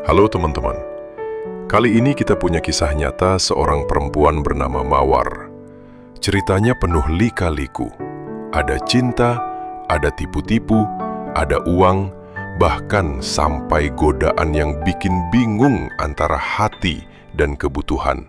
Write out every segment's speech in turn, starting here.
Halo teman-teman, kali ini kita punya kisah nyata seorang perempuan bernama Mawar. Ceritanya penuh lika-liku. Ada cinta, ada tipu-tipu, ada uang, bahkan sampai godaan yang bikin bingung antara hati dan kebutuhan.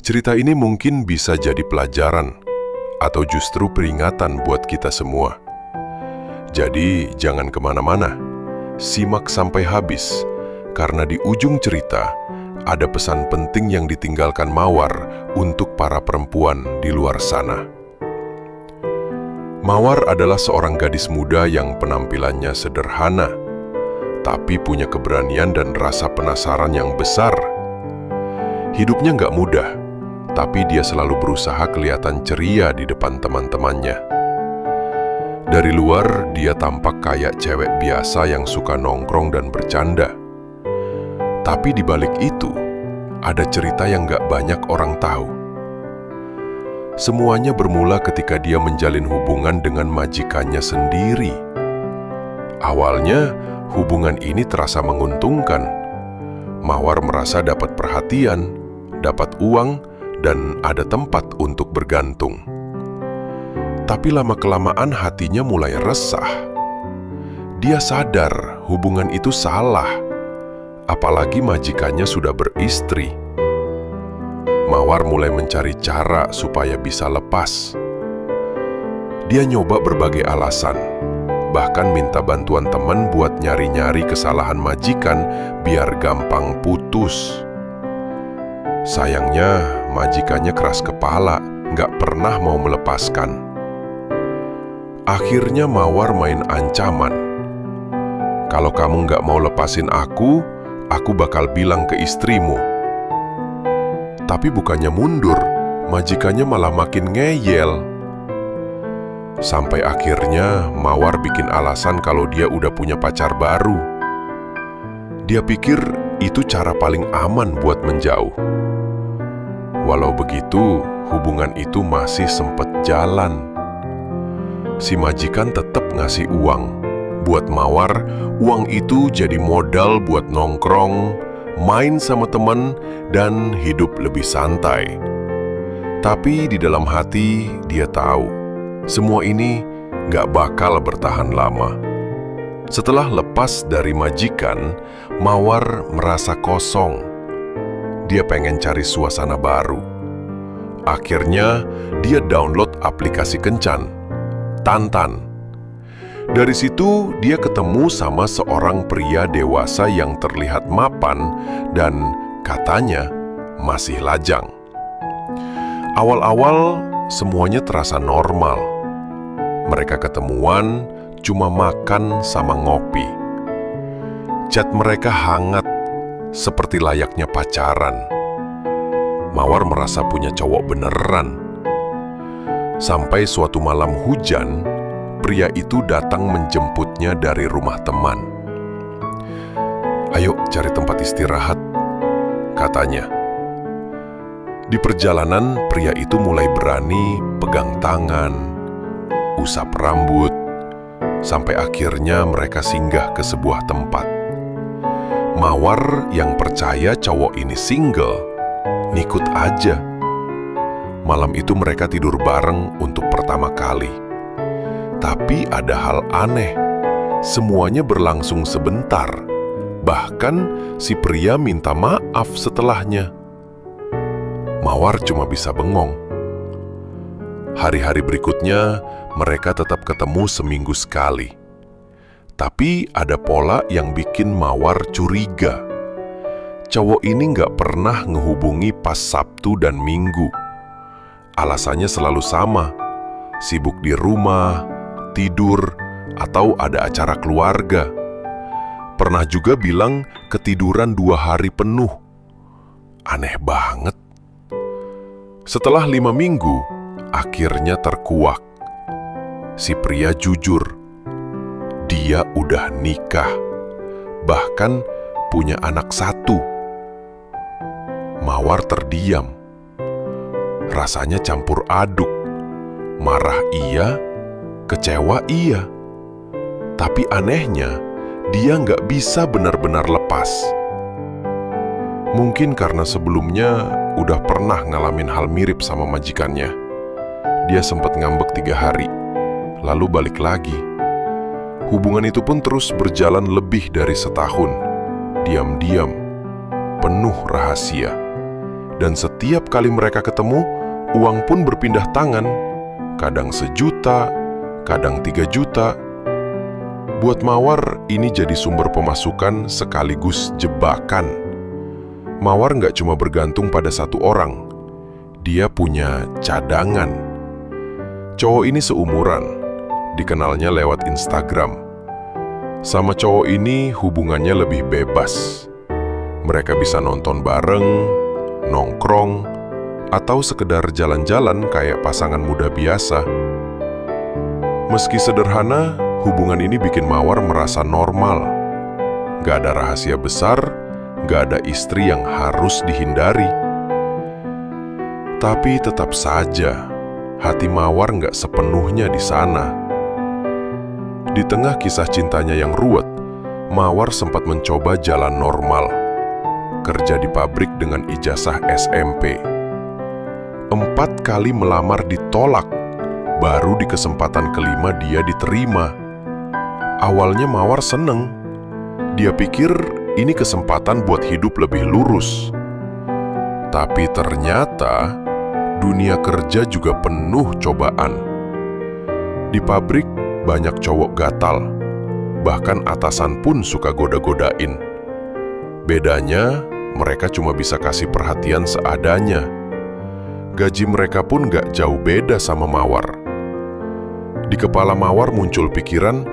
Cerita ini mungkin bisa jadi pelajaran, atau justru peringatan buat kita semua. Jadi jangan kemana-mana. Simak sampai habis, karena di ujung cerita ada pesan penting yang ditinggalkan Mawar untuk para perempuan di luar sana. Mawar adalah seorang gadis muda yang penampilannya sederhana, tapi punya keberanian dan rasa penasaran yang besar. Hidupnya nggak mudah, tapi dia selalu berusaha kelihatan ceria di depan teman-temannya. Dari luar, dia tampak kayak cewek biasa yang suka nongkrong dan bercanda. Tapi di balik itu, ada cerita yang gak banyak orang tahu. Semuanya bermula ketika dia menjalin hubungan dengan majikannya sendiri. Awalnya, hubungan ini terasa menguntungkan. Mawar merasa dapat perhatian, dapat uang, dan ada tempat untuk bergantung. Tapi lama-kelamaan hatinya mulai resah. Dia sadar hubungan itu salah, apalagi majikannya sudah beristri. Mawar mulai mencari cara supaya bisa lepas. Dia nyoba berbagai alasan, bahkan minta bantuan teman buat nyari-nyari kesalahan majikan biar gampang putus. Sayangnya, majikannya keras kepala, nggak pernah mau melepaskan. Akhirnya Mawar main ancaman. Kalau kamu nggak mau lepasin aku bakal bilang ke istrimu. Tapi bukannya mundur, majikannya malah makin ngeyel. Sampai akhirnya Mawar bikin alasan kalau dia udah punya pacar baru. Dia pikir itu cara paling aman buat menjauh. Walau begitu, hubungan itu masih sempet jalan. Si majikan tetap ngasih uang. Buat Mawar, uang itu jadi modal buat nongkrong, main sama teman, dan hidup lebih santai. Tapi di dalam hati, dia tahu, semua ini gak bakal bertahan lama. Setelah lepas dari majikan, Mawar merasa kosong. Dia pengen cari suasana baru. Akhirnya, dia download aplikasi kencan, Tantan. Dari situ dia ketemu sama seorang pria dewasa yang terlihat mapan dan katanya masih lajang. Awal-awal semuanya terasa normal. Mereka ketemuan cuma makan sama ngopi. Chat mereka hangat seperti layaknya pacaran. Mawar merasa punya cowok beneran. Sampai suatu malam hujan, pria itu datang menjemputnya dari rumah teman. "Ayo cari tempat istirahat," katanya. Di perjalanan, pria itu mulai berani pegang tangan, usap rambut, sampai akhirnya mereka singgah ke sebuah tempat. Mawar yang percaya cowok ini single, ngikut aja. Malam itu mereka tidur bareng untuk pertama kali. Tapi ada hal aneh. Semuanya berlangsung sebentar. Bahkan si pria minta maaf setelahnya. Mawar cuma bisa bengong. Hari-hari berikutnya, mereka tetap ketemu seminggu sekali. Tapi ada pola yang bikin Mawar curiga. Cowok ini nggak pernah ngehubungi pas Sabtu dan Minggu. Alasannya selalu sama, sibuk di rumah, tidur, atau ada acara keluarga. Pernah juga bilang ketiduran 2 hari penuh. Aneh banget. Setelah 5 minggu, akhirnya terkuak. Si pria jujur, dia udah nikah, bahkan punya anak 1. Mawar terdiam. Rasanya campur aduk. Marah iya, kecewa iya. Tapi anehnya, dia nggak bisa benar-benar lepas. Mungkin karena sebelumnya udah pernah ngalamin hal mirip sama majikannya. Dia sempat ngambek 3 hari, lalu balik lagi. Hubungan itu pun terus berjalan lebih dari setahun. Diam-diam, penuh rahasia. Dan setiap kali mereka ketemu, uang pun berpindah tangan. Kadang 1 juta, kadang 3 juta. Buat Mawar, ini jadi sumber pemasukan sekaligus jebakan. Mawar nggak cuma bergantung pada satu orang. Dia punya cadangan. Cowok ini seumuran, dikenalnya lewat Instagram. Sama cowok ini hubungannya lebih bebas. Mereka bisa nonton bareng, nongkrong, atau sekedar jalan-jalan kayak pasangan muda biasa. Meski sederhana, hubungan ini bikin Mawar merasa normal. Gak ada rahasia besar, gak ada istri yang harus dihindari. Tapi tetap saja, hati Mawar gak sepenuhnya di sana. Di tengah kisah cintanya yang ruwet, Mawar sempat mencoba jalan normal. Kerja di pabrik dengan ijazah SMP. 4 kali melamar ditolak, baru di kesempatan kelima dia diterima. Awalnya Mawar seneng. Dia pikir ini kesempatan buat hidup lebih lurus. Tapi ternyata dunia kerja juga penuh cobaan. Di pabrik banyak cowok gatal, bahkan atasan pun suka goda-godain. Bedanya, mereka cuma bisa kasih perhatian seadanya. Gaji mereka pun gak jauh beda sama Mawar. Di kepala Mawar muncul pikiran,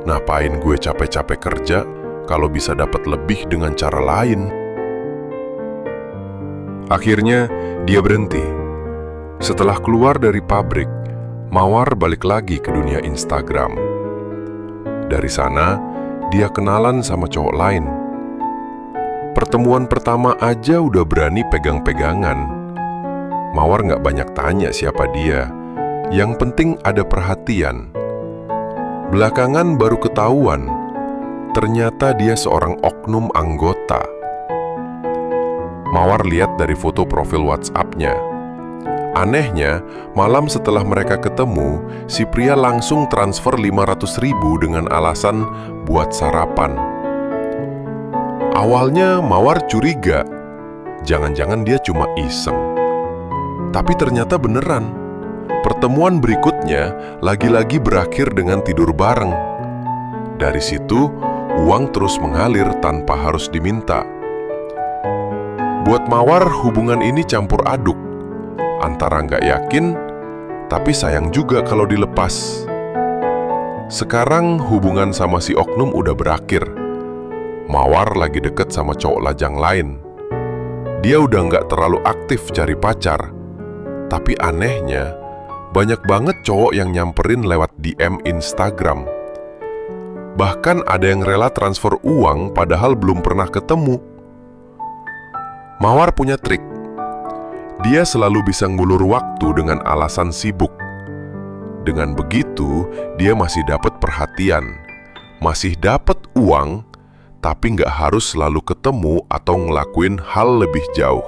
ngapain gue capek-capek kerja kalau bisa dapat lebih dengan cara lain? Akhirnya, dia berhenti. Setelah keluar dari pabrik, Mawar balik lagi ke dunia Instagram. Dari sana, dia kenalan sama cowok lain. Pertemuan pertama aja udah berani pegang-pegangan. Mawar gak banyak tanya siapa dia. Yang penting ada perhatian. Belakangan baru ketahuan, ternyata dia seorang oknum anggota. Mawar lihat dari foto profil WhatsApp-nya. Anehnya, malam setelah mereka ketemu, si pria langsung transfer 500.000 dengan alasan buat sarapan. Awalnya Mawar curiga, jangan-jangan dia cuma iseng. Tapi ternyata beneran. Pertemuan berikutnya lagi-lagi berakhir dengan tidur bareng. Dari situ, uang terus mengalir tanpa harus diminta. Buat Mawar, hubungan ini campur aduk. Antara nggak yakin, tapi sayang juga kalau dilepas. Sekarang hubungan sama si oknum udah berakhir. Mawar lagi deket sama cowok lajang lain. Dia udah nggak terlalu aktif cari pacar. Tapi anehnya, banyak banget cowok yang nyamperin lewat DM Instagram. Bahkan ada yang rela transfer uang padahal belum pernah ketemu. Mawar punya trik. Dia selalu bisa ngulur waktu dengan alasan sibuk. Dengan begitu, dia masih dapat perhatian, masih dapat uang, tapi nggak harus selalu ketemu atau ngelakuin hal lebih jauh.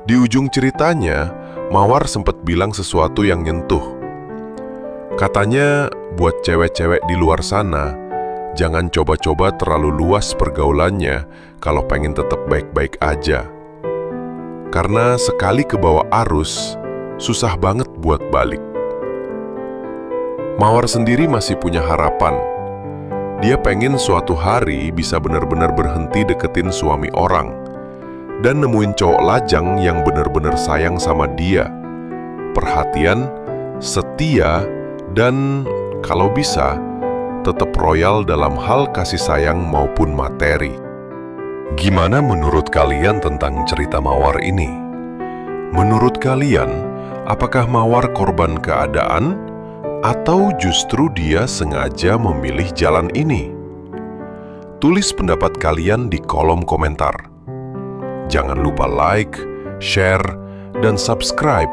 Di ujung ceritanya, Mawar sempat bilang sesuatu yang nyentuh. Katanya, buat cewek-cewek di luar sana, jangan coba-coba terlalu luas pergaulannya kalau pengen tetap baik-baik aja. Karena sekali ke bawah arus, susah banget buat balik. Mawar sendiri masih punya harapan. Dia pengen suatu hari bisa benar-benar berhenti deketin suami orang dan nemuin cowok lajang yang benar-benar sayang sama dia. Perhatian, setia, dan kalau bisa, tetap royal dalam hal kasih sayang maupun materi. Gimana menurut kalian tentang cerita Mawar ini? Menurut kalian, apakah Mawar korban keadaan atau justru dia sengaja memilih jalan ini? Tulis pendapat kalian di kolom komentar. Jangan lupa like, share, dan subscribe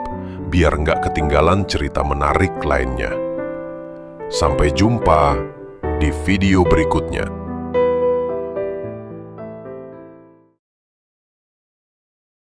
biar nggak ketinggalan cerita menarik lainnya. Sampai jumpa. di video berikutnya.